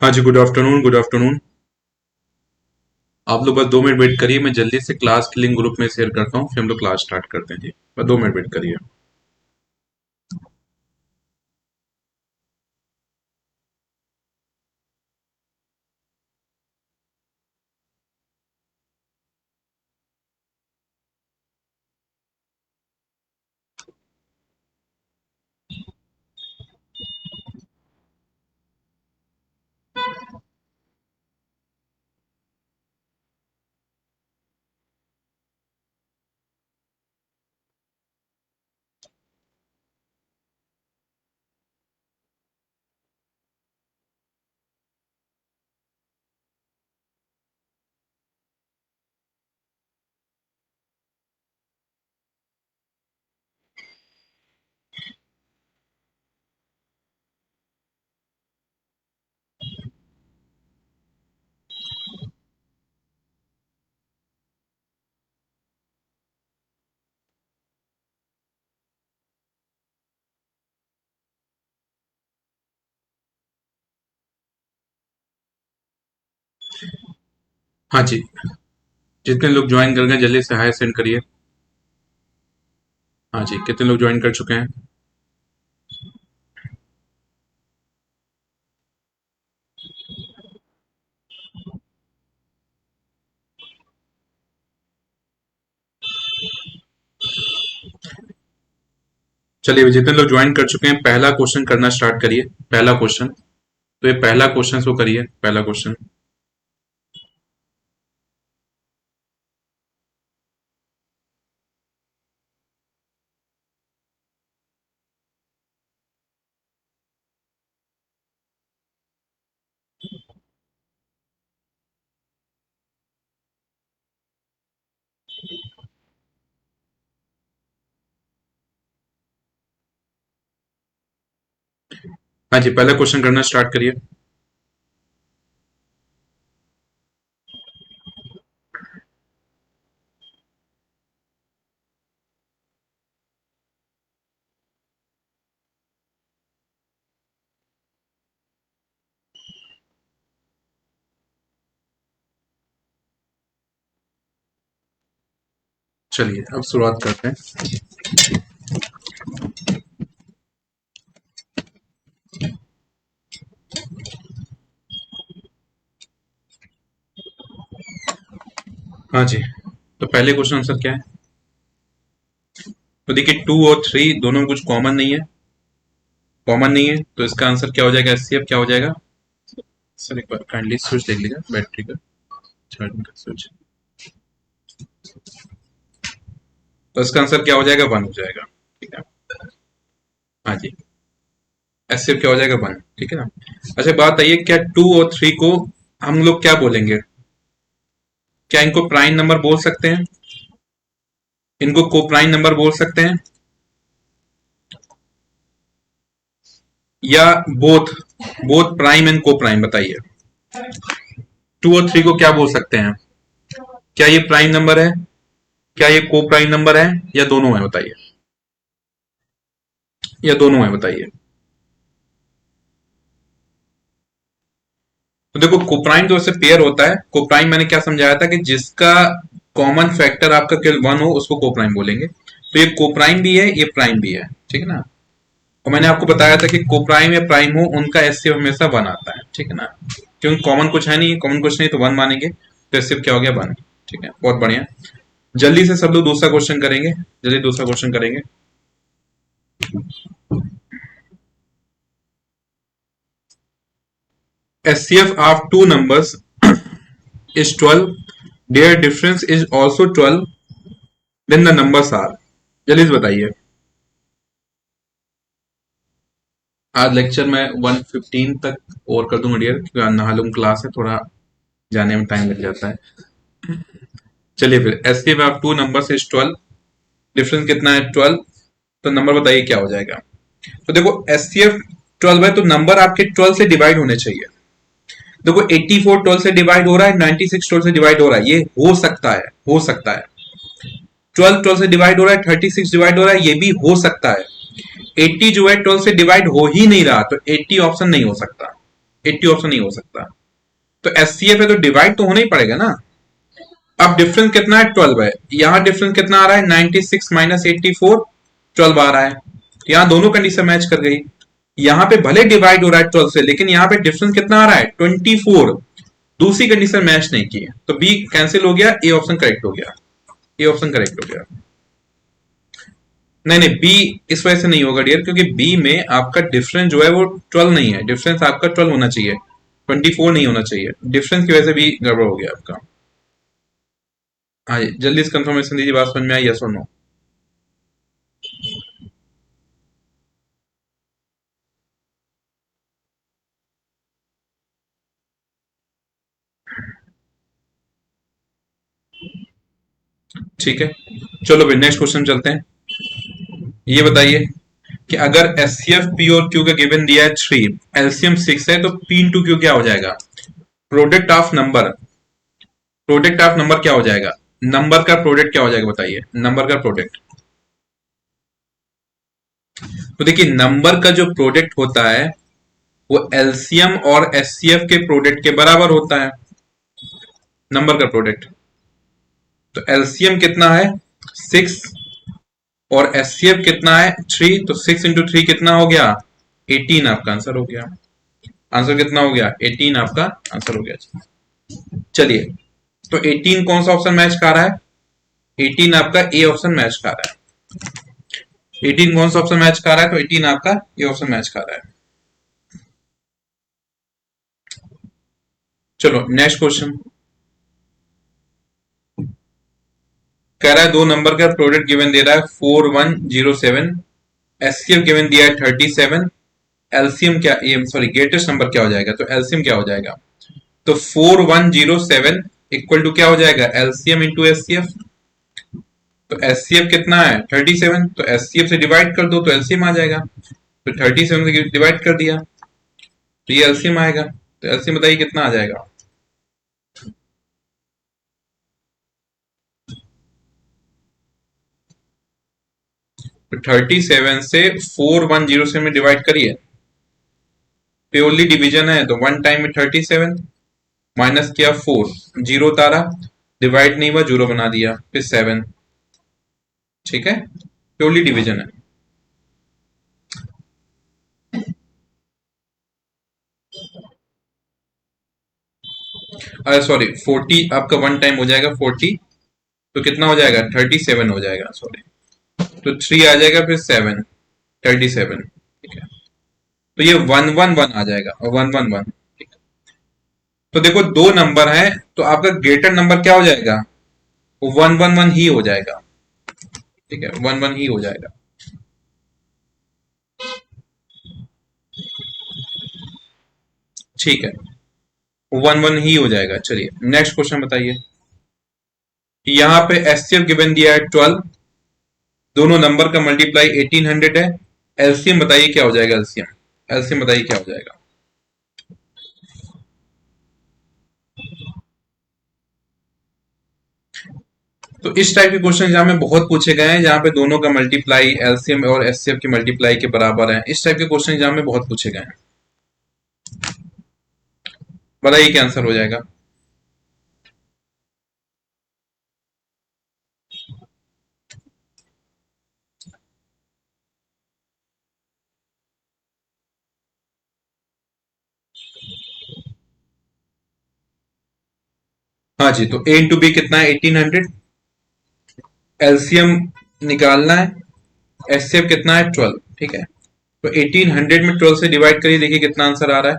हाँ जी, good afternoon, good afternoon. आप लोग बस 2 मिनट वेट करिए, मैं जल्दी से क्लास की लिंक ग्रुप में शेयर करता हूँ, फिर हम लोग क्लास स्टार्ट करते हैं जी। बस 2 मिनट वेट करिए। हाँ जी, जितने लोग ज्वाइन कर गए जल्दी से हाई सेंड करिए। हाँ जी, कितने लोग ज्वाइन कर चुके हैं? चलिए, जितने लोग ज्वाइन कर चुके हैं पहला क्वेश्चन करना स्टार्ट करिए। पहला क्वेश्चन, तो ये पहला क्वेश्चन शो करिए, पहला क्वेश्चन। हाँ जी, पहला क्वेश्चन करना स्टार्ट करिए। चलिए, अब शुरुआत करते हैं। हाँ जी, तो पहले क्वेश्चन आंसर क्या है? तो देखिए, 2 और 3 दोनों में कुछ कॉमन नहीं है। कॉमन नहीं है तो इसका आंसर क्या हो जाएगा? एचसीएफ क्या हो जाएगा? सर एक बार काइंडली स्विच देख लीजिए, बैटरी का चार्जिंग का स्विच। तो इसका आंसर क्या हो जाएगा? 1 हो जाएगा। ठीक है। हाँ जी, एचसीएफ क्या हो जाएगा? 1। ठीक है ना। अच्छा, बात आइए, क्या 2 और 3 को हम लोग क्या बोलेंगे? क्या इनको प्राइम नंबर बोल सकते हैं? इनको को प्राइम नंबर बोल सकते हैं? या बोथ? बोथ प्राइम एंड को प्राइम, बताइए। 2 और 3 को क्या बोल सकते हैं? क्या ये प्राइम नंबर है, क्या ये को प्राइम नंबर है, या दोनों है? बताइए। या दोनों है? बताइए। तो देखो, कोप्राइम जो से पेयर होता है, कोप्राइम मैंने क्या समझाया था कि जिसका कॉमन फैक्टर आपका केवल 1 हो उसको कोप्राइम बोलेंगे। तो ये कोप्राइम भी है, ये प्राइम भी है। ठीक है ना। और मैंने आपको बताया था कि कोप्राइम या प्राइम हो उनका एचसीएफ हमेशा 1 आता है। ठीक है ना। क्योंकि कॉमन कुछ है नहीं, कॉमन कुछ नहीं तो 1 मानेंगे, तो एचसीएफ क्या हो गया? 1। ठीक है, बहुत बढ़िया। जल्दी से सब लोग दूसरा क्वेश्चन करेंगे, जल्दी दूसरा क्वेश्चन करेंगे। HCF of two numbers is 12. Their difference is also 12 when the numbers are। जल्दी से बताइए। आज लेक्चर में 1:15 तक और कर दूंगा डियर, क्योंकि नहा लूंगा, क्लास है, थोड़ा जाने में टाइम लग जाता है। चलिए फिर, एस के आप टू नंबर इज 12, डिफरेंस कितना है? 12। तो नंबर बताइए क्या हो जाएगा। तो देखो, एस सी एफ 12 है तो नंबर आपके 12 से डिवाइड होने चाहिए। देखो, 84 12 से डिवाइड हो रहा है, 96 12 से डिवाइड हो रहा है, ये हो सकता है, हो सकता है। 12 12 से डिवाइड हो रहा है, 36 डिवाइड हो रहा है, ये भी हो सकता है। 80 जो है 12 से डिवाइड हो ही नहीं रहा, तो 80 ऑप्शन नहीं हो सकता। 80 ऑप्शन नहीं हो सकता। तो एचसीएफ है तो डिवाइड तो होना ही पड़ेगा ना। अब डिफरेंस कितना है, 12 है। यहाँ डिफरेंस कितना आ रहा है, 96 माइनस 84, 12 आ रहा है। यहाँ दोनों कंडीशन मैच कर गई। यहाँ पे भले डिवाइड हो रहा है 12 से, लेकिन यहाँ पे डिफरेंस कितना आ रहा है, 24। दूसरी कंडीशन मैच नहीं की है, तो बी कैंसिल हो गया, ए ऑप्शन करेक्ट हो गया। ए ऑप्शन करेक्ट हो गया। नहीं नहीं, बी इस वजह से नहीं होगा डियर, क्योंकि बी में आपका डिफरेंस जो है वो 12 नहीं है। डिफरेंस आपका 12 होना चाहिए, 24 नहीं होना चाहिए। डिफरेंस की वजह से भी गड़बड़ हो गया आपका। हाँ जी, जल्दी से कंफर्मेशन दीजिए, बात समझ में आई, यस और नो। ठीक है, चलो भाई नेक्स्ट क्वेश्चन चलते हैं। ये बताइए कि अगर एस सी एफ पी और क्यू का गिवन दिया है 3, एलसीएम 6 है, तो पी इंटू क्यू क्या हो जाएगा, product of number. Product of number क्या हो जाएगा, नंबर का प्रोडक्ट क्या हो जाएगा बताइए, नंबर का प्रोडक्ट। तो देखिए नंबर का जो प्रोडक्ट होता है वो एलसीएम और एचसीएफ के प्रोडक्ट के बराबर होता है, नंबर का प्रोडक्ट। तो एलसीएम कितना है 6 और एचसीएफ कितना है 3, तो 6 इंटू 3 कितना हो गया 18, आपका आंसर हो गया। आंसर कितना हो गया 18, आपका आंसर हो गया। चलिए, तो 18 कौन सा ऑप्शन मैच कर रहा है, 18 आपका ए ऑप्शन मैच कर रहा है। 18 कौन सा ऑप्शन मैच कर रहा है, तो 18 आपका ए ऑप्शन मैच कर रहा है। चलो नेक्स्ट क्वेश्चन। कह रहा है दो नंबर का प्रोडक्ट गिवन दे रहा है 4107, एचसीएफ गिवन दिया है 37, एलसीएम क्या, सॉरी ग्रेटेस्ट नंबर क्या हो जाएगा, तो एलसीएम क्या हो जाएगा। तो 4107 इक्वल टू क्या हो जाएगा, एलसीएम इंटू एचसीएफ। तो एचसीएफ कितना है 37, तो एचसीएफ से डिवाइड कर दो तो एलसीएम आ जाएगा। तो 37 से डिवाइड कर दिया तो ये एलसीएम आएगा। तो एलसीएम बताइए कितना आ जाएगा। तो 37 से 4107 में डिवाइड करिए, प्योरली डिवीजन है, तो वन टाइम में 37 माइनस किया 4, जीरो उतारा, डिवाइड नहीं हुआ, जीरो बना दिया, फिर 7। ठीक है, प्योरली डिवीजन है। अरे सॉरी 40 आपका वन टाइम हो जाएगा 40, तो कितना हो जाएगा 37 हो जाएगा, सॉरी। तो 3 आ जाएगा, फिर 7, 37। ठीक है, तो ये 111 आ जाएगा, 111। तो देखो दो नंबर हैं, तो आपका ग्रेटर नंबर क्या हो जाएगा, वो 111 ही हो जाएगा। ठीक है, 11 ही हो जाएगा। ठीक है, 11 ही हो जाएगा। चलिए नेक्स्ट क्वेश्चन बताइए। यहाँ पे एचसीएफ गिवन दिया है 12, दोनों नंबर का मल्टीप्लाई 1800 है। एलसीएम बताइए क्या हो जाएगा, एलसीएम एलसीएम बताइए क्या हो जाएगा। तो इस टाइप के क्वेश्चन जहां में बहुत पूछे गए हैं, जहां पे दोनों का मल्टीप्लाई एलसीएम और एचसीएफ के मल्टीप्लाई के बराबर है, इस टाइप के क्वेश्चन जहां में बहुत पूछे गए हैं। बताइए क्या आंसर हो जाएगा। हाँ जी, तो ए इंटू बी कितना है 1800, एलसीएम निकालना है, एचसीएफ कितना है 12। ठीक है, तो 1800 में 12 से डिवाइड करिए, देखिए कितना आंसर आ रहा है।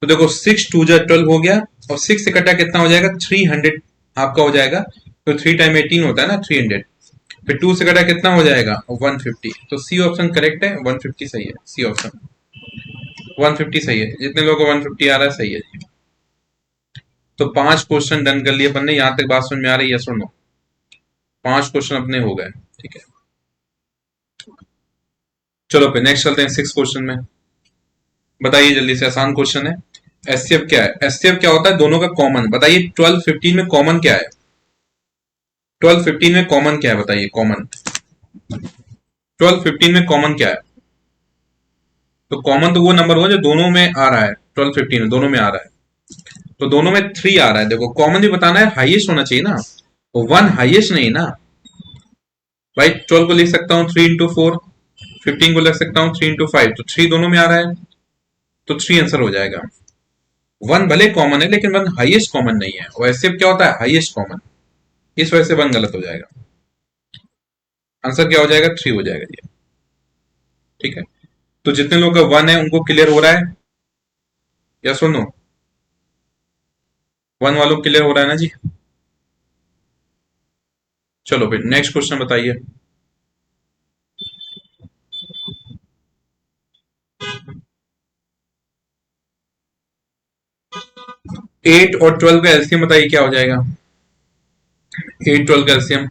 तो देखो 6 टू जा 12 हो गया, और 6 से कटा कितना हो जाएगा 300 आपका हो जाएगा। तो 3 टाइम 18 होता है ना 300, फिर 2 से कटा कितना हो जाएगा 150। तो सी ऑप्शन करेक्ट है, 150 सही है, सी ऑप्शन 150 सही है। जितने लोगों को 150 आ रहा है सही है जी। तो 5 क्वेश्चन डन कर लिए अपन ने, यहां तक बात समझ में आ रही है, यस और नो। 5 क्वेश्चन अपने हो गए। ठीक है, चलो फिर नेक्स्ट चलते हैं 6 क्वेश्चन में। बताइए जल्दी से, आसान क्वेश्चन है। एचसीएफ क्या है, एचसीएफ क्या होता है, दोनों का कॉमन। बताइए 12 15 में कॉमन क्या है, 12 15 में कॉमन क्या है, बताइए कॉमन। 12 15 में कॉमन क्या है, तो कॉमन तो वो नंबर होगा जो दोनों में आ रहा है, 12 15 दोनों में आ रहा है। तो दोनों में 3 आ रहा है, देखो कॉमन भी बताना है, हाईएस्ट होना चाहिए ना, 1 हाईएस्ट नहीं ना भाई। 12 को लिख सकता हूँ 3 into 4, 15 को लिख सकता हूँ 3 into 5, तो 3 दोनों में आ रहा है, तो 3 आंसर हो जाएगा। 1 भले कॉमन है लेकिन 1 हाईएस्ट कॉमन नहीं है, वैसे क्या होता है हाईएस्ट कॉमन, इस वजह से 1 गलत हो जाएगा। आंसर क्या हो जाएगा, 3 हो जाएगा ये। ठीक है, तो जितने लोग का 1 है उनको क्लियर हो रहा है या सुनो, 1 वालों को क्लियर हो रहा है ना जी। चलो फिर नेक्स्ट क्वेश्चन बताइए। 8 और 12 का एलसीएम बताइए क्या हो जाएगा। 8 12 का एलसीएम,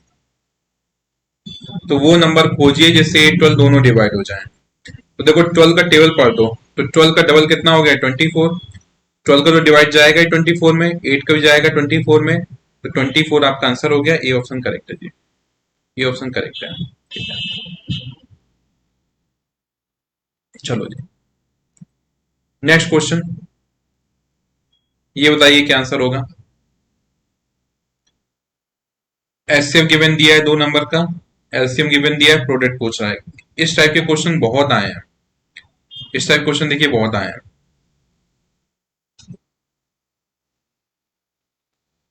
तो वो नंबर खोजिए जिससे 8 12 दोनों डिवाइड हो जाएं। तो देखो 12 का टेबल पढ़ दो, तो 12 का डबल कितना हो गया 24। 12 का तो डिवाइड जाएगा ही 24 में, 8 का भी जाएगा 24 में, तो 24 आपका आंसर हो गया, ए ऑप्शन करेक्ट है जी, ये ऑप्शन करेक्ट है। ठीक है, चलो जी नेक्स्ट क्वेश्चन, ये बताइए क्या आंसर होगा। एचसीएफ गिवन दिया है 2 नंबर का, एलसीएम गिवन दिया है, प्रोडक्ट पूछ रहा है। इस टाइप के क्वेश्चन बहुत आए हैं, इस टाइप क्वेश्चन देखिए बहुत आए हैं।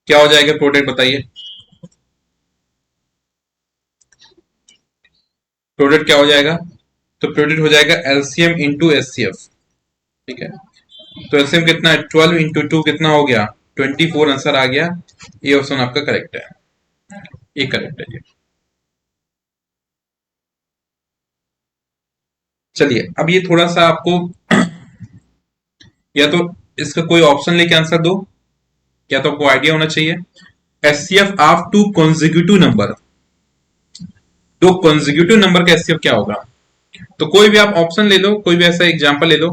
क्या हो जाएगा प्रोडक्ट बताइए, प्रोडक्ट क्या हो जाएगा। तो प्रोडक्ट हो जाएगा एलसीएम इंटू एचसीएफ। ठीक है, तो एलसीएम कितना है 12 इंटू 2 कितना हो गया 24 आंसर आ गया, ये ऑप्शन आपका करेक्ट है, ये करेक्ट है ये। चलिए अब ये थोड़ा सा आपको या तो इसका कोई ऑप्शन लेके आंसर दो, या तो आपको आइडिया होना चाहिए। HCF of two consecutive number, दो कॉन्जिक्यूटिव नंबर का एचसीएफ क्या होगा। तो कोई भी आप ऑप्शन ले लो, कोई भी ऐसा एग्जांपल ले लो।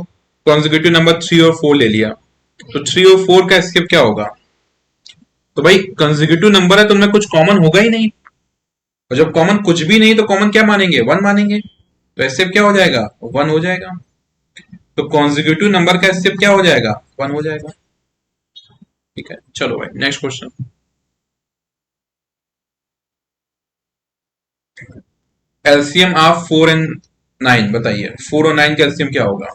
कॉन्जिक्यूटिव नंबर 3 और 4 ले लिया, तो 3 और 4 का एचसीएफ क्या होगा। तो भाई कंसेक्यूटिव नंबर है तो उनमें कुछ कॉमन होगा ही नहीं, और जब कॉमन कुछ भी नहीं तो कॉमन क्या मानेंगे 1 मानेंगे, तो एचसीएफ क्या हो जाएगा 1 हो जाएगा। तो कॉन्सेक्यूटिव नंबर का एचसीएफ क्या हो जाएगा 1 हो जाएगा। ठीक है, चलो भाई next question. LCM of 4 and 9 बताइए, 4 और 9 का एलसीएम क्या होगा।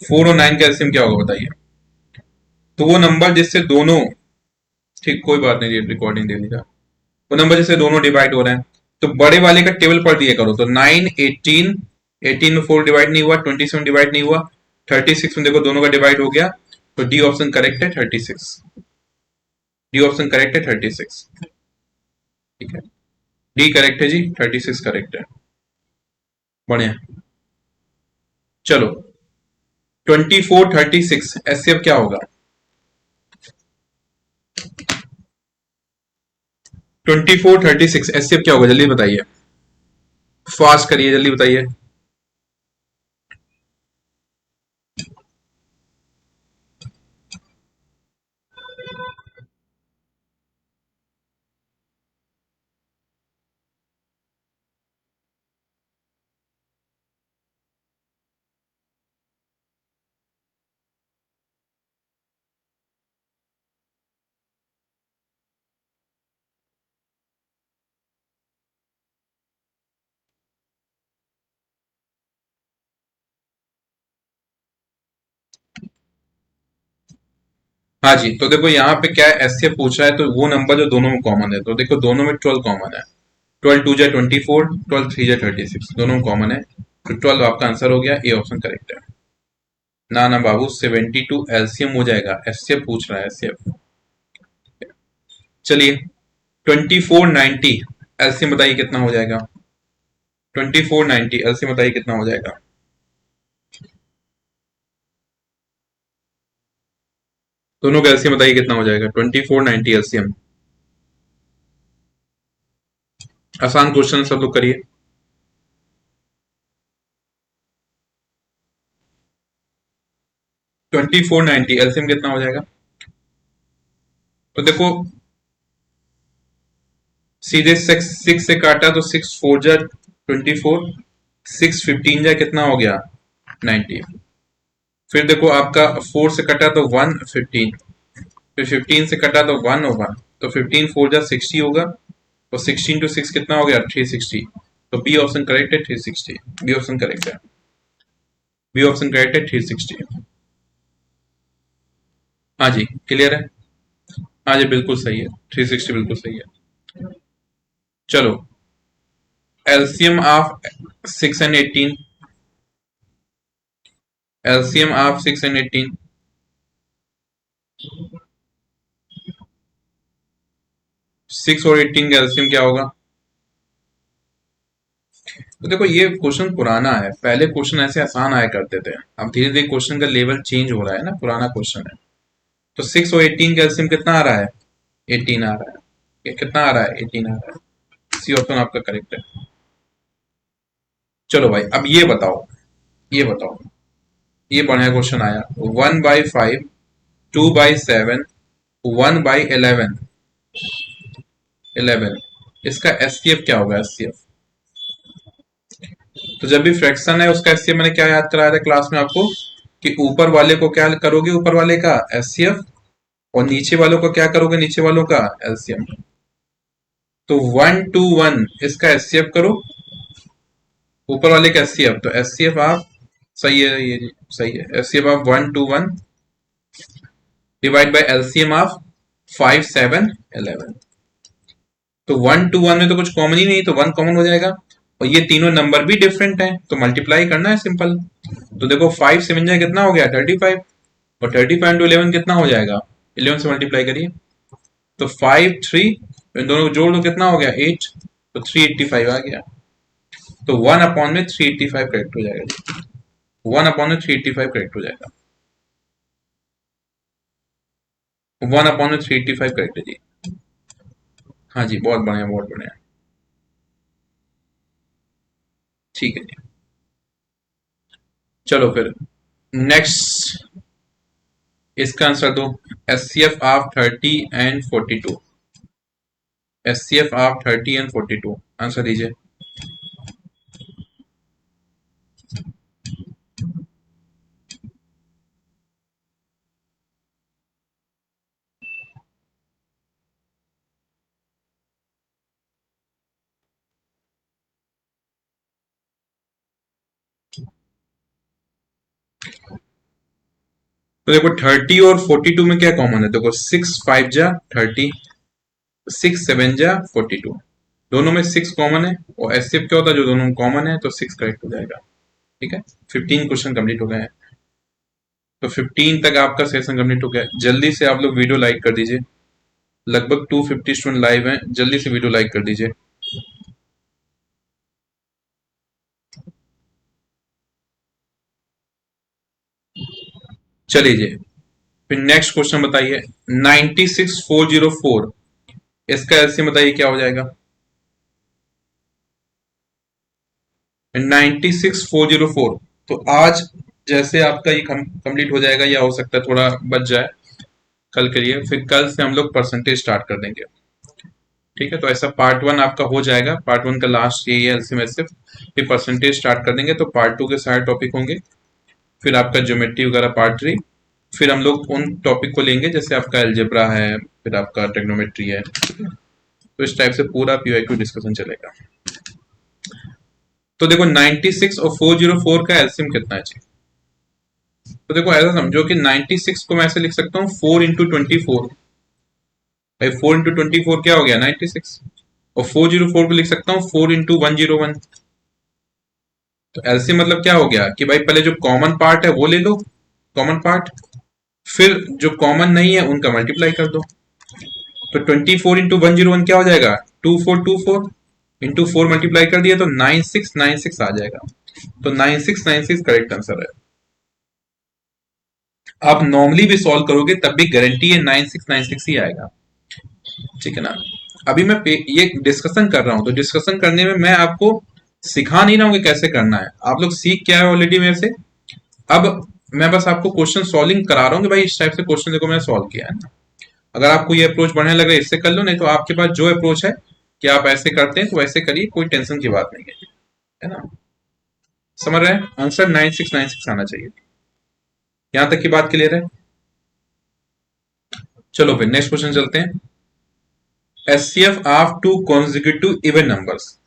4 और 9 का एलसीएम क्या होगा बताइए। तो वो नंबर जिससे दोनों, ठीक कोई बात नहीं, रिकॉर्डिंग दे लीजिए। वो नंबर जिससे दोनों डिवाइड हो रहे हैं, तो बड़े वाले का टेबल पढ़ दिया करो। तो 9 18, 18 में 4 डिवाइड नहीं हुआ, 27 डिवाइड नहीं हुआ, 36 में देखो दोनों का डिवाइड हो गया, तो डी ऑप्शन करेक्ट है 36। डी ऑप्शन करेक्ट है 36। ठीक है, डी करेक्ट है जी, 36 करेक्ट है, बढ़िया। चलो 24 36 एचसीएफ क्या होगा। 24 36 एचसीएफ क्या होगा जल्दी बताइए, फास्ट करिए जल्दी बताइए। हाँ जी, तो देखो यहाँ पे क्या है एचसीएफ पूछ रहा है, तो वो नंबर जो दोनों में कॉमन है, तो देखो दोनों में 12 कॉमन है। 12 2 जा 24, 12 3 जा 36, दोनों में कॉमन है, तो 12 आपका आंसर हो गया, ए ऑप्शन करेक्ट है। ना ना बाबू 72 एलसीएम हो जाएगा, एचसीएफ पूछ रहा है एचसीएफ। चलिए 24 90 एलसीएम बताइए कितना हो जाएगा। 24 90 एलसीएम बताइए कितना हो जाएगा। दोनों का एलसीएम बताइए कितना हो जाएगा 24 90 एलसीएम। आसान क्वेश्चन सब लोग करिए। 24 90 एलसीएम कितना हो जाएगा। तो देखो सीधे 6 6 से काटा तो 6 4 जा 24, 6 15 जा कितना हो गया 90। फिर देखो आपका 4 से कटा तो 1 15, फिर 15 से कटा तो 1 होगा, तो 15 4 जा 60 होगा, और 16 to 6 कितना हो गया 360। तो बी ऑप्शन करेक्ट है 360, बी ऑप्शन करेक्ट है, बी ऑप्शन करेक्ट है 360। हाँ जी क्लियर है, हाँ जी बिल्कुल सही है, 360 बिल्कुल सही है। चलो LCM of 6 and 18, LCM of 6 and 18, 6 और 18 का एलसीएम क्या होगा? तो देखो ये क्वेश्चन पुराना है, पहले क्वेश्चन ऐसे आसान आया करते थे, अब धीरे धीरे क्वेश्चन का लेवल चेंज हो रहा है ना, पुराना क्वेश्चन है। तो 6 और 18 का एलसीएम कितना आ रहा है? 18 आ रहा है। ये कितना आ रहा है? 18 आ रहा है। सी ऑप्शन आपका करेक्ट है। चलो भाई अब ये बताओ, ये बताओ, ये बढ़िया क्वेश्चन आया। 1/5, 2/7, 1/11, 11, इसका एचसीएफ क्या होगा? एचसीएफ, तो जब भी फ्रैक्शन है उसका एचसीएफ मैंने क्या याद कराया था क्लास में आपको, कि ऊपर वाले को क्या करोगे? ऊपर वाले का एचसीएफ, और नीचे वालों को क्या करोगे? नीचे वालों का एलसीएम। तो 1 to 1 इसका एचसीएफ करो, ऊपर वाले का एचसीएफ, तो एचसीएफ आप, सही है ये, सही है, एचसीएफ आप 1 to 1 divide by LCM of 5 7 11। तो 1 to 1 में तो कुछ कॉमन ही नहीं, तो 1 कॉमन हो जाएगा, और ये तीनों नंबर भी डिफरेंट हैं तो मल्टीप्लाई करना है सिंपल। तो देखो 5 7 जा कितना हो गया 35, और 35 into 11 कितना हो जाएगा? 11 से मल्टीप्लाई करिए, तो 5 3, इन दोनों को जोड़ दो कितना हो गया 8, तो 385 आ गया। तो 1 अपॉन में 385 करेक्ट हो जाएगा जी, 1 अपॉन में 385 करेक्ट हो जाएगा, 1 अपॉन में 385 करेक्ट है जी। हाँ जी बहुत बढ़िया, बहुत बढ़िया, ठीक है जी। चलो फिर नेक्स्ट, इसका आंसर दो। S C F of 30 and 42, S C F of 30 and 42, answer दीजिए। तो देखो 30 और 42 में क्या कॉमन है? देखो 6 5 जा 30, 6 7 जा 42, दोनों में 6 कॉमन है, और एस सी एफ क्या होता है? जो दोनों में कॉमन है, तो 6 करेक्ट हो जाएगा। ठीक है, 15 क्वेश्चन कंप्लीट हो गए हैं, तो 15 तक आपका सेशन कंप्लीट हो गया। जल्दी से आप लोग वीडियो लाइक कर दीजिए, लगभग 250 स्टूडेंट लाइव हैं, जल्दी से वीडियो लाइक कर दीजिए। चलिए जी, फिर नेक्स्ट क्वेश्चन बताइए। 96404, इसका एलसीएम बताइए क्या हो जाएगा? 96404, तो आज जैसे आपका ये कंप्लीट हो जाएगा, या हो सकता है थोड़ा बच जाए, कल करिए, फिर कल से हम लोग परसेंटेज स्टार्ट कर देंगे। ठीक है, तो ऐसा पार्ट 1 आपका हो जाएगा, पार्ट 1 का लास्ट यही है एलसीएम एचसीएफ, फिर परसेंटेज स्टार्ट कर देंगे, तो पार्ट 2 के सारे टॉपिक होंगे, फिर आपका ज्योमेट्री वगैरह पार्ट 3, फिर हम लोग उन टॉपिक को लेंगे जैसे आपका अलजेब्रा है, फिर आपका ट्रिग्नोमेट्री है, तो इस टाइप से पूरा पीवाईक्यू डिस्कशन चलेगा। तो देखो 96 और 404 का एलसीएम कितना है? तो देखो ऐसा समझो कि 96 को मैं ऐसे लिख सकता हूँ 4 into 24, भाई 4 into 24 क्या हो गया 96, और 404 को लिख सकता हूँ 4 into 101। तो एलसीएम मतलब क्या हो गया कि भाई पहले जो कॉमन पार्ट है वो ले लो, कॉमन पार्ट, फिर जो कॉमन नहीं है उनका मल्टीप्लाई कर दो। तो 24 into 101 क्या हो जाएगा? 2424, इंटू 4 मल्टीप्लाई कर दिया तो 9696 आ जाएगा, तो 9696 करेक्ट आंसर है। आप नॉर्मली भी सॉल्व करोगे तब भी गारंटी है 9696 ही आएगा। ठीक है ना, अभी मैं ये डिस्कशन कर रहा हूं, तो डिस्कशन करने में मैं आपको सिखा नहीं रहा हूं कि कैसे करना है, आप लोग सीख क्या है ऑलरेडी मेरे से। अब मैं बस आपको क्वेश्चन सॉल्विंग करा रहा हूँ कि भाई इस टाइप से क्वेश्चन देखो मैंने सॉल्व किया है ना। अगर आपको ये अप्रोच बढ़िया लग रहा है इससे कर लो, नहीं तो आपके पास जो अप्रोच है कि आप ऐसे करते हैं तो वैसे करिए, कोई टेंशन की बात नहीं है, है ना। समझ रहे हैं? आंसर 9696 आना चाहिए। यहां तक की बात क्लियर है? चलो फिर नेक्स्ट क्वेश्चन चलते हैं। HCF of two consecutive even numbers.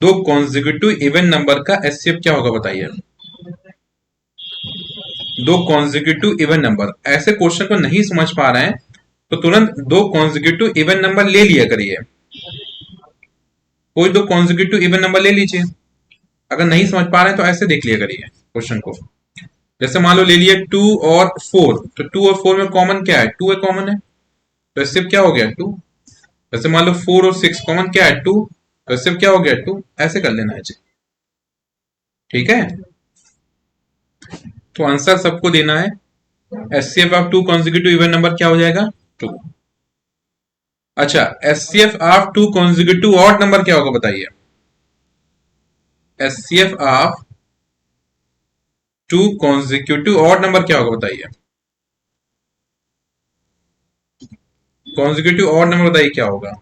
दो कॉन्जिक्यूटिव इवन नंबर का एचसीएफ क्या होगा बताइए। दो कॉन्जिक्यूटिव इवन नंबर, ऐसे क्वेश्चन को नहीं समझ पा रहे हैं तो तुरंत दो कॉन्जिक्यूटिव इवन नंबर ले लिया करिए। कोई दो कॉन्जिक्यूटिव इवन नंबर ले लीजिए। अगर नहीं समझ पा रहे हैं तो ऐसे देख लिया करिए क्वेश्चन को। जैसे मान लो ले लिया 2 और 4, तो 2 और 4 में कॉमन क्या है? 2 है, कॉमन है, तो इससे क्या हो गया? 2। जैसे मान लो 4 और 6 कॉमन क्या है? 2, तो इससे क्या हो गया? 2। ऐसे कर लेना है जी। ठीक है, तो आंसर सबको देना है। HCF of two consecutive even number क्या हो जाएगा? 2। अच्छा, HCF of two consecutive odd number क्या होगा बताइए। HCF of two consecutive odd number क्या होगा बताइए। कॉन्जिक्यूटिव ऑड नंबर बताइए क्या होगा।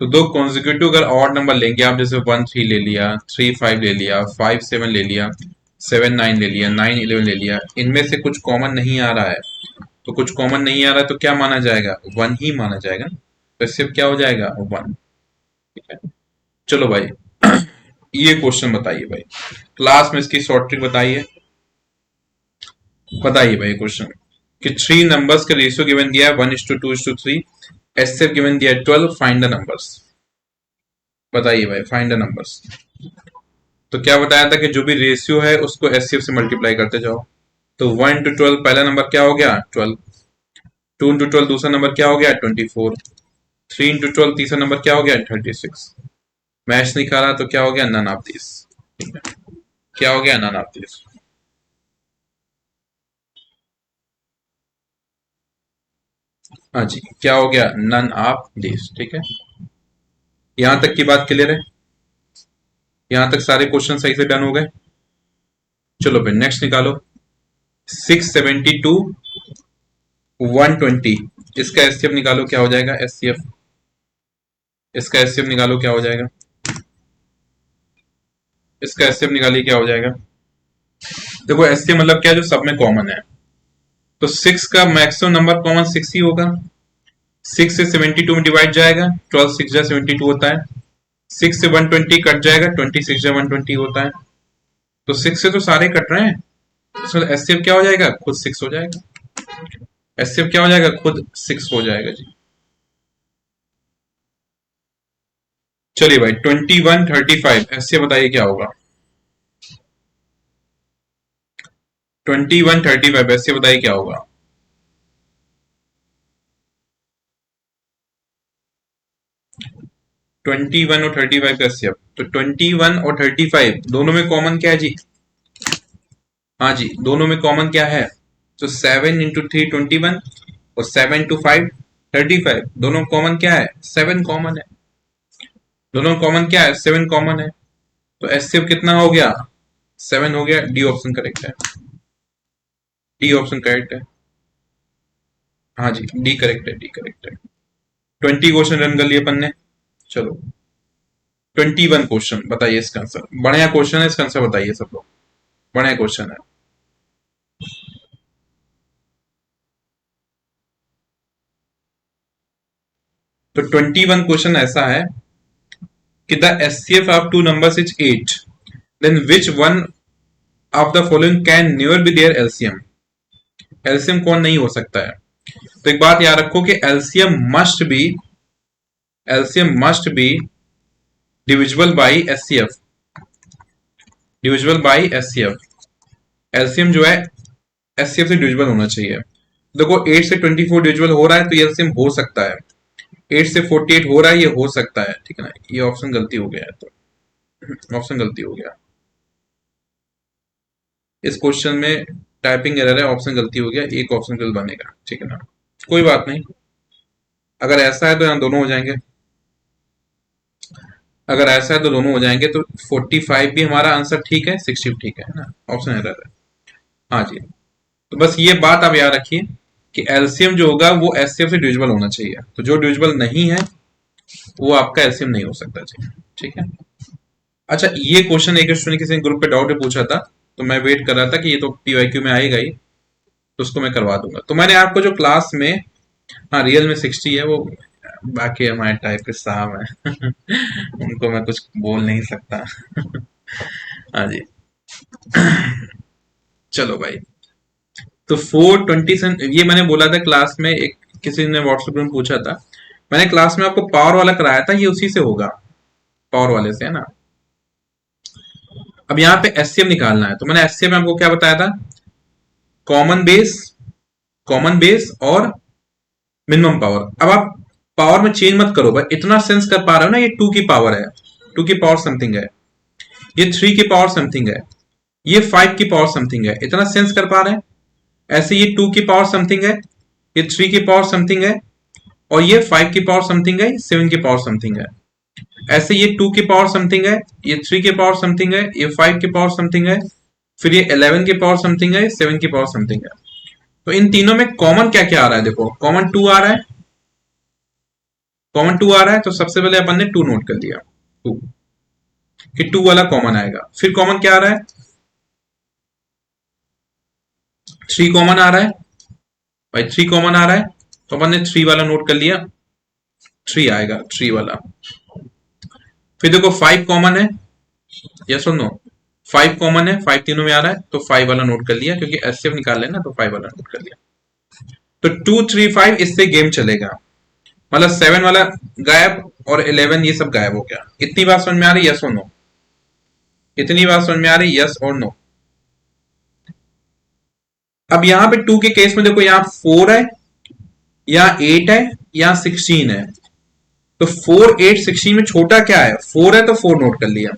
तो दो कॉन्जिक्यूटिव अगर ऑड नंबर लेंगे आप, जैसे 1 3 ले लिया, 3 5 ले लिया, 5 7 ले लिया, 7 9 ले लिया, 9 11 ले लिया, इनमें से कुछ कॉमन नहीं आ रहा है, तो कुछ कॉमन नहीं आ रहा है तो क्या माना जाएगा? 1 ही माना जाएगा। तो इससे क्या हो जाएगा? 1। ठीक है, चलो भाई ये क्वेश्चन बताइए भाई, क्लास में इसकी शॉर्ट ट्रिक बताइए। बताइए भाई क्वेश्चन कि थ्री नंबर्स का रेशियो गिवन दिया है 1:2:3, एचसीएफ गिवन दिया है 12, फाइंड द नंबर्स। बताइए भाई, फाइंड द नंबर्स। तो क्या बताया था कि जो भी रेशियो है उसको एचसीएफ से मल्टीप्लाई करते जाओ। तो 1 into 12 पहला नंबर क्या हो गया? 12। 2 into 12 दूसरा नंबर क्या हो गया? 24। 3 into 12 तीसरा नंबर क्या हो गया? 36। मैच नहीं खा रहा तो क्या हो गया? None of this. क्या हो गया? None of this. हाँ जी, क्या हो गया? None of this. ठीक है, यहां तक की बात क्लियर है? यहां तक सारे क्वेश्चन सही से डन हो गए? चलो फिर नेक्स्ट निकालो। 672 120, इसका एचसीएफ निकालो क्या हो जाएगा? एचसीएफ, इसका एचसीएफ निकालो क्या हो जाएगा? इसका एचसीएफ निकालिए क्या हो जाएगा? देखो एचसीएफ मतलब क्या है? जो सब में कॉमन है। तो 6 का मैक्सिमम नंबर कॉमन 6 ही होगा। 6 से 72 में डिवाइड जाएगा, 12 6 जा 72 होता है। 6 से 120 कट जाएगा, 20 6 जा 120 होता है। तो 6 से तो सारे कट रहे हैं, तो एचसीएफ क्या हो जाएगा? खुद 6 हो जाएगा। एचसीएफ क्या हो जाएगा? खुद 6 हो जाएगा जी। चलिए भाई 21 35 एचसीएफ बताइए क्या होगा। 21 35 एचसीएफ बताइए क्या होगा। 21 और 35 का एचसीएफ, तो 21 और 35 दोनों में कॉमन क्या है जी? हाँ जी, दोनों में कॉमन क्या है? तो 7 into 3 21, और 7 to 5 35, दोनों कॉमन क्या है? 7 कॉमन है। दोनों कॉमन क्या है? 7 कॉमन है। तो एचसीएफ कितना हो गया? 7 हो गया। डी ऑप्शन करेक्ट है। डी ऑप्शन करेक्ट है। हाँ जी, डी करेक्ट है, डी करेक्ट है। 20 क्वेश्चन रन कर लिए अपन ने। चलो 21 क्वेश्चन बताइए इसका आंसर। बढ़िया क्वेश्चन है, इसका आंसर बताइए सब लोग। बढ़िया क्वेश्चन है। तो 21 क्वेश्चन ऐसा है कि the HCF of two numbers is 8, then which one of the following can never be there LCM. LCM कौन नहीं हो सकता है? तो एक बात याद रखो कि LCM must be divisible by HCF, divisible by HCF. LCM जो है एचसीएफ से डिविजिबल होना चाहिए। देखो 8 से 24 डिविजिबल हो रहा है तो ये एलसीएम हो सकता है। 8 से 48 हो रहा है, ये हो सकता है। ठीक है ना, ये ऑप्शन गलती हो गया है, तो ऑप्शन गलती हो गया इस क्वेश्चन में। टाइपिंग एरर है, ऑप्शन गलती हो गया, एक ऑप्शन गलत बनेगा। ठीक है ना, कोई बात नहीं। अगर ऐसा है तो यहाँ दोनों हो जाएंगे। अगर ऐसा है तो दोनों हो जाएंगे, तो 45 भी हमारा आंसर ठीक है, 60 ठीक है ना, ऑप्शन एरर है। हाँ जी। तो बस ये बात आप याद रखिए कि एलसीएम जो होगा वो एचसीएफ से डिविजिबल होना चाहिए, तो जो डिविजिबल नहीं है वो आपका एलसीएम नहीं हो सकता चाहिए। ठीक है। अच्छा, ये क्वेश्चन एक स्टूडेंट किसी ग्रुप पे डाउट में पूछा था, तो मैं वेट कर रहा था कि ये तो पीवाईक्यू में आएगा ही, तो उसको मैं करवा दूंगा। तो मैंने आपको जो क्लास में, हाँ रियल में 60 है वो, बाकी हमारे टाइप के साहब हैं उनको मैं कुछ बोल नहीं सकता हाँ जी। चलो भाई, तो 420 ये मैंने बोला था क्लास में, एक किसी ने व्हाट्सएप में पूछा था, मैंने क्लास में आपको पावर वाला कराया था, ये उसी से होगा, पावर वाले से है ना। अब यहाँ पे एससीएम निकालना है, तो मैंने एससीएम में आपको क्या बताया था, कॉमन बेस, कॉमन बेस और मिनिमम पावर। अब आप पावर में चेंज मत करो भाई, इतना सेंस कर पा रहे हो ना, ये 2 की पावर है, 2 की पावर समथिंग है, ये 3 की पावर समथिंग है, ये 5 की पावर समथिंग है, इतना सेंस कर पा रहे हैं। ऐसे ये 2 की पावर समथिंग है, ये 3 की पावर समथिंग है, और ये 5 की पावर समथिंग है, 7 की पावर समथिंग है। ऐसे ये 2 की पावर समथिंग है, ये 3 की पावर समथिंग है, ये 5 की पावर समथिंग है, फिर ये 11 की पावर समथिंग है, 7 की पावर समथिंग है। तो इन तीनों में कॉमन क्या क्या आ रहा है, देखो कॉमन 2 आ रहा है, कॉमन 2 आ रहा है, तो सबसे पहले अपन ने 2 नोट कर लिया, 2, कि 2 वाला कॉमन आएगा। फिर कॉमन क्या आ रहा है, 3 कॉमन आ रहा है, भाई 3 कॉमन आ रहा है, तो अपन ने 3 वाला नोट कर लिया, 3 आएगा 3 वाला। फिर देखो 5 कॉमन है, यस और नो, 5 कॉमन है, 5 तीनों में आ रहा है, तो 5 वाला नोट कर लिया, क्योंकि एचसीएफ निकाल लेना, तो 5 वाला नोट कर लिया। तो 2 3 5 इससे गेम चलेगा, मतलब 7 वाला गायब और 11 ये सब गायब हो गया। इतनी बात समझ में आ रही, यस और नो, इतनी बात समझ में आ रही, यस और नो। अब यहाँ पे 2 के केस में देखो, यहाँ 4 है, यहाँ 8 है, यहाँ 16 है, तो 4 8 16 में छोटा क्या है, 4 है, तो 4 नोट कर लिया।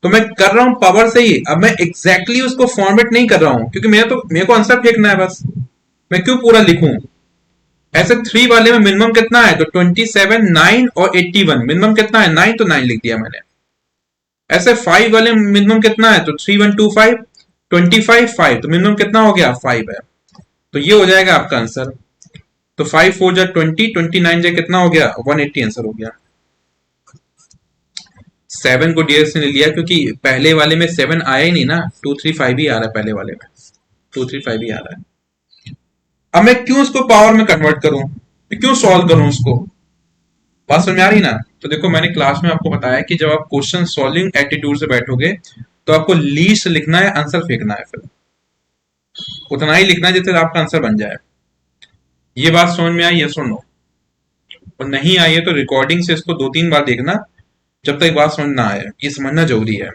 तो मैं कर रहा हूं पावर से ही, अब मैं एग्जैक्टली exactly उसको फॉर्मेट नहीं कर रहा हूं, क्योंकि मेरे को आंसर फेंकना है बस, मैं क्यों पूरा लिखूं। ऐसे 3 वाले में मिनिमम कितना है, तो 27 9 और 81, मिनिमम कितना है 9, तो 9 लिख दिया मैंने। ऐसे 5 वाले में मिनिमम कितना है, तो 3 1 2 5, 25 5, तो मिनिमम कितना हो गया 5 है, तो ये हो जाएगा आपका आंसर। तो 5 4 जा 20, 29 जा कितना हो गया 180, आंसर हो गया। 7 को डीएस ने लिया क्योंकि पहले वाले में 7 आया ही नहीं ना, 2 3 5 ही आ रहा है, पहले वाले में 2 3 5 ही आ रहा है। अब मैं क्यों उसको पावर में कन्वर्ट करूं, मैं क्यों सॉल्व करूं उसको, बात समझ में आ रही ना। तो देखो मैंने क्लास में आपको बताया कि जब आप क्वेश्चन सॉल्विंग एटीट्यूड से बैठोगे, तो आपको लीस्ट लिखना है, आंसर फेंकना है, फिर उतना ही लिखना है जिससे आपका आंसर बन जाए। ये बात समझ में आई, यस और नो। और नहीं आई है तो रिकॉर्डिंग से इसको 2 3 बार देखना, जब तक बात समझ ना आए, ये समझना जरूरी है।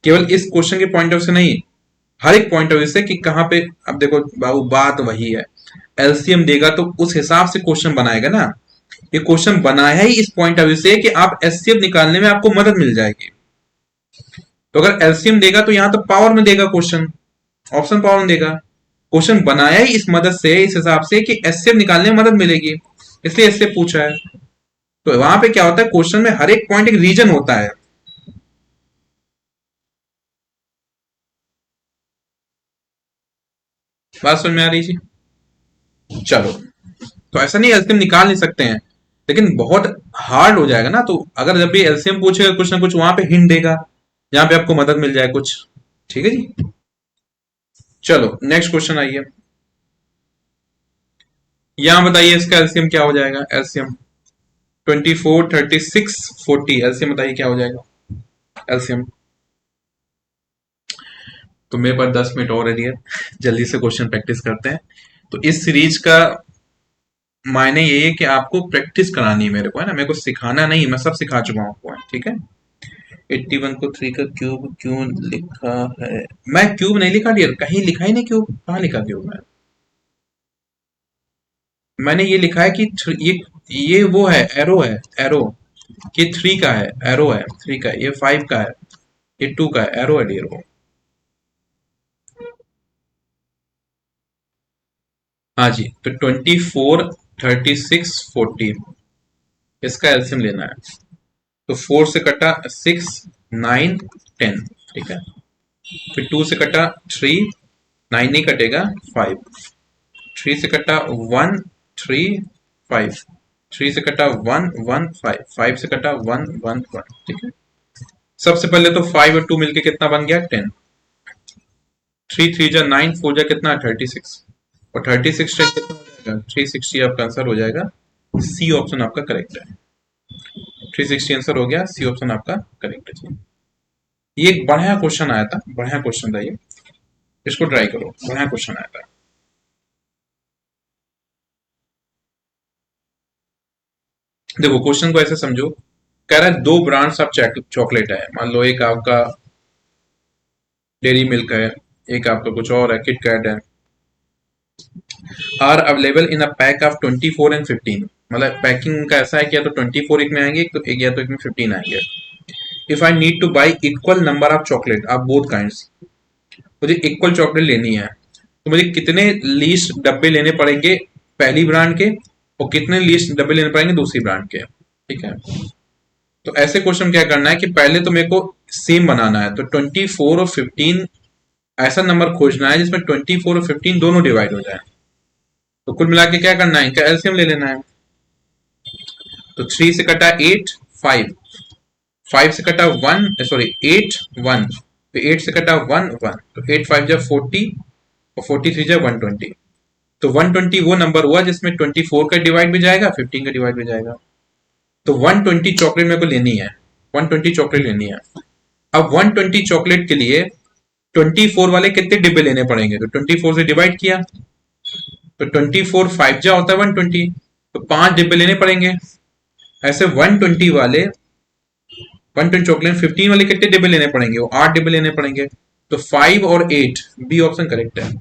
केवल इस क्वेश्चन के पॉइंट ऑफ व्यू से नहीं, हर एक पॉइंट ऑफ व्यू से, कि कहाँ पे, अब देखो बाबू बात वही है, एलसीएम देगा तो उस हिसाब से क्वेश्चन बनाएगा ना। ये क्वेश्चन बनाया ही इस पॉइंट ऑफ व्यू से कि आप एचसीएफ निकालने में आपको मदद मिल जाएगी। तो अगर एलसीएम देगा तो यहां तो पावर में देगा क्वेश्चन, ऑप्शन पावर में देगा। क्वेश्चन बनाया ही इस मदद से, इस हिसाब से कि एचसीएफ निकालने में मदद मिलेगी, इसलिए एचसीएफ पूछा है। तो वहां पे क्या होता है, क्वेश्चन में हर एक पॉइंट एक रीजन होता है। बात समझ में आ रही जी। चलो, तो ऐसा नहीं एलसीएम निकाल नहीं सकते हैं, लेकिन बहुत हार्ड हो जाएगा ना, तो अगर जब भी एलसीएम पूछेगा कुछ ना कुछ वहां पे हिंट देगा, जहां पे आपको मदद मिल जाए कुछ। ठीक है जी। चलो नेक्स्ट क्वेश्चन आइए, यहां बताइए इसका एलसीएम क्या हो जाएगा, एलसीएम 24 36 40, एलसीएम बताइए क्या हो जाएगा एलसीएम। तो मेरे पास 10 मिनट और है, जल्दी से क्वेश्चन प्रैक्टिस करते हैं। तो इस सीरीज का मायने ये है कि आपको प्रैक्टिस करानी है मेरे को, है ना, मेरे को सिखाना नहीं, मैं सब सिखा चुका हूँ आपको, ठीक है। 81 को 3 का क्यूब क्यों लिखा है, मैं क्यूब नहीं लिखा डियर, कहीं लिखा ही नहीं क्यूब, कहाँ लिखा क्यूब मैं, मैंने ये लिखा है कि ये वो है, एरो है, एरो, कि 3 का है, एरो है 3 का, ये 5 का है, ये 2 का है, एरो है डियर वो। हाँ जी, तो 24 36 40 इसका एलसीएम लेना है। तो 4 से कटा 6, 9, 10, ठीक है। फिर 2 से कटा 3, 9 नहीं कटेगा, 5, 3 से कटा 1, 3, 5, 3 से कटा 1, 1, 5, 5 से कटा 1, 1, 1, ठीक है। सबसे पहले तो 5 और 2 मिलके कितना बन गया, 10। 3 3 जा 9, 4 जा कितना, 36, और 36 10 कितना हो जाएगा, 360 आपका आंसर हो जाएगा। सी ऑप्शन आपका करेक्ट है। 360 आंसर हो गया, सी ऑप्शन आपका करेक्ट है जी। ये एक बढ़िया क्वेश्चन आया था, बढ़िया क्वेश्चन था ये, इसको ट्राई करो, बढ़िया क्वेश्चन आया था। देखो क्वेश्चन को ऐसे समझो, कह रहा है दो ब्रांड्स ऑफ चॉकलेट है, मान लो एक आपका डेयरी मिल्क है, एक आपका कुछ और है, किटकैट है, are available in a pack of 24 and 15। मतलब पैकिंग का ऐसा है कि या तो 24 एक में आएंगे, तो एक या तो एक में 15 आएंगे। If I need two by equal number of chocolate of both kinds, मुझे इक्वल चॉकलेट लेनी है, तो मुझे कितने लीस्ट डब्बे लेने पड़ेंगे पहली ब्रांड के, और कितने लीस्ट डब्बे लेने पड़ेंगे दूसरी ब्रांड के, ठीक है। तो ऐसे क्वेश्चन क्या करना है कि पहले तो मेरे को सेम बनाना है, तो 24 और 15 ऐसा नंबर खोजना है जिसमें 24 और 15 दोनों डिवाइड हो जाए। तो कुल मिला के क्या करना है, इनका एलसीएम ले लेना है। तो 3 से कटा 8, 5, 5 से कटा 1, सॉरी 8, 1, तो 8 से कटा 1, 1, तो 8 5 जा 40, और 43 जा 120। तो 120 वो नंबर हुआ जिसमें 24 का डिवाइड भी जाएगा, 15 का डिवाइड भी जाएगा। तो 120 चॉकलेट मेरे को लेनी है, 120 चॉकलेट लेनी है। अब 120 चॉकलेट के लिए 24 वाले कितने डिब्बे लेने पड़ेंगे, तो 24 से डिवाइड किया, तो 24 5 जा होता है 120, तो 5 डिब्बे लेने पड़ेंगे। ऐसे 120 वाले 120 चॉकलेट 15 वाले कितने डिब्बे लेने पड़ेंगे, वो 8 डिब्बे लेने पड़ेंगे। तो 5 और 8, बी ऑप्शन करेक्ट है।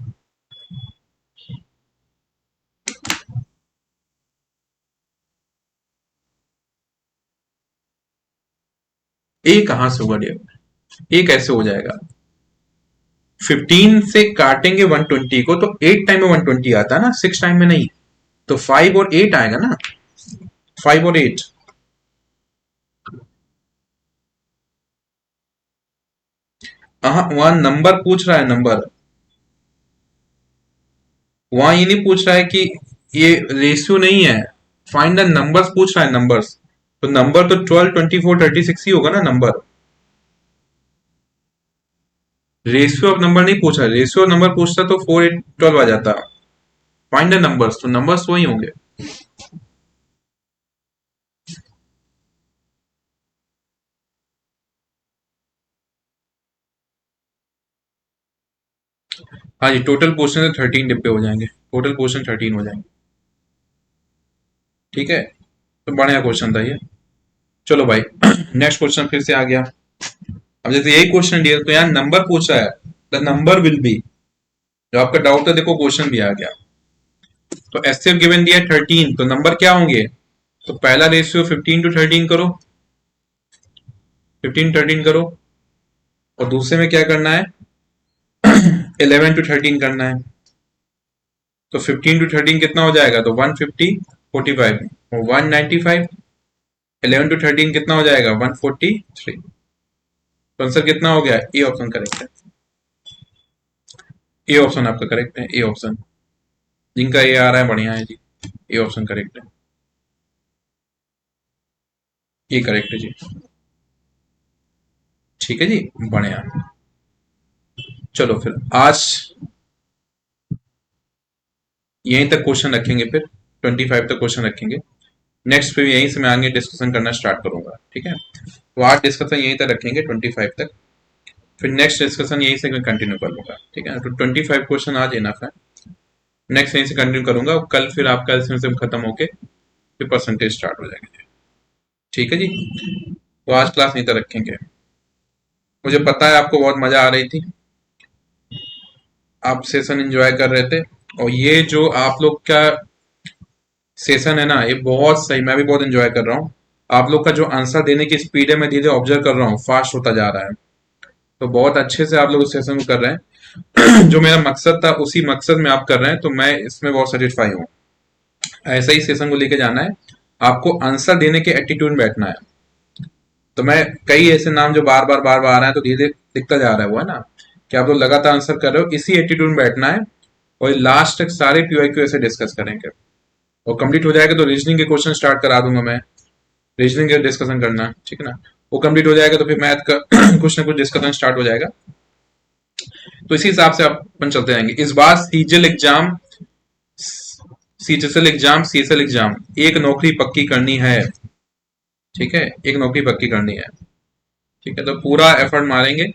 ए कहां से होगा डियर, ए कैसे हो जाएगा, 15 से काटेंगे 120 को, तो 8 टाइम में 120 आता है ना, 6 टाइम में नहीं। तो 5 और 8 आएगा ना, 5 और 8। हाँ वहां नंबर पूछ रहा है, नंबर, वहां ये नहीं पूछ रहा है कि ये रेशियो नहीं है, फाइंड द नंबर्स पूछ रहा है, नंबर्स। तो नंबर तो 12 24 36 ही होगा ना नंबर, रेशियो ऑफ नंबर नहीं पूछा, रेशियो ऑफ नंबर पूछता तो 4 8 12 आ जाता। फाइंड द नंबर्स, तो नंबर्स वही होंगे। हाँ जी, टोटल पोर्शन से 13 डिब्बे हो जाएंगे, टोटल पोर्शन 13 हो जाएंगे, ठीक है। तो बढ़िया क्वेश्चन था ये। चलो भाई नेक्स्ट क्वेश्चन फिर से आ गया। अब जैसे यही क्वेश्चन दिया तो यहाँ नंबर पूछ रहा है, द नंबर विल बी, जो आपका डाउट था देखो क्वेश्चन भी आ गया। तो एससीएफ गिवन दिया 13, तो नंबर क्या होंगे, तो पहला रेशियो 15 टू 13 करो, 15 13 करो, और दूसरे में क्या करना है 11 टू 13 करना है। तो 15 टू 13 कितना हो जाएगा, तो 150, 45, 195, 11 टू 13 कितना हो जाएगा 143। तो आंसर कितना हो गया, ए ऑप्शन करेक्ट है, ए ऑप्शन आपका करेक्ट है, ए ऑप्शन, जिनका ए आ रहा है बढ़िया है जी, ए ऑप्शन करेक्ट है, ये करेक्ट है जी, ठीक है जी, बढ़िया। चलो फिर आज यहीं तक क्वेश्चन रखेंगे, फिर 25 तक क्वेश्चन रखेंगे। नेक्स्ट फिर यहीं से मैं आगे डिस्कशन करना स्टार्ट करूंगा, ठीक है। तो आज डिस्कशन यहीं तक रखेंगे 25 तक, फिर नेक्स्ट डिस्कशन यहीं से मैं कंटिन्यू कर लूंगा, ठीक है। तो 25 क्वेश्चन आज इनफ है, नेक्स्ट यहीं से कंटिन्यू करूंगा, कल फिर आपका इसमें खत्म होके फिर परसेंटेज स्टार्ट हो जाएंगे, ठीक है जी। तो आज क्लास नहीं तक रखेंगे। मुझे पता है आपको बहुत मजा आ रही थी, आप सेशन एंजॉय कर रहे थे, और ये जो आप लोग का सेशन है ना, ये बहुत सही, मैं भी बहुत एंजॉय कर रहा हूँ। आप लोग का जो आंसर देने की स्पीड है, मैं धीरे ऑब्जर्व कर रहा हूँ, फास्ट होता जा रहा है। तो बहुत अच्छे से आप लोग इस सेशन को कर रहे हैं जो मेरा मकसद था उसी मकसद में आप कर रहे हैं, तो मैं इसमें बहुत सेटिस्फाई हूँ। ऐसा ही सेशन को लेके जाना है, आपको आंसर देने के एटीट्यूड में बैठना है। तो मैं कई ऐसे नाम जो बार बार आ रहे हैं तो धीरे धीरे दिखता जा रहा है, वो है ना कि आप लोग लगातार आंसर कर रहे हो, इसी एटीट्यूड में बैठना है और लास्ट तक सारे पीवाईक्यू ऐसे डिस्कस करेंगे। और कंप्लीट हो जाएगा तो रीजनिंग के क्वेश्चन स्टार्ट करा दूंगा मैं, रीजनिंग का डिस्कशन करना, ठीक है ना। वो कंप्लीट हो जाएगा तो फिर मैथ का कुछ ना कुछ डिस्कशन स्टार्ट हो जाएगा। तो इसी हिसाब से अपन चलते जाएंगे। इस बार CGL exam, CGL exam, CSL exam, एक नौकरी पक्की करनी है, ठीक है, एक नौकरी पक्की करनी है, ठीक है। तो पूरा एफर्ट मारेंगे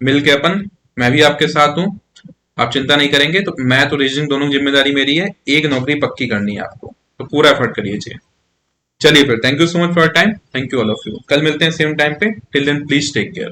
मिलके अपन, मैं भी आपके साथ हूँ, आप चिंता नहीं करेंगे। तो मैं तो रीजनिंग दोनों की जिम्मेदारी मेरी है, एक नौकरी पक्की करनी है आपको, तो पूरा एफर्ट करिए। चलिए फिर, thank you so much for time, thank you all of you, कल मिलते हैं सेम टाइम पे, till then please take care.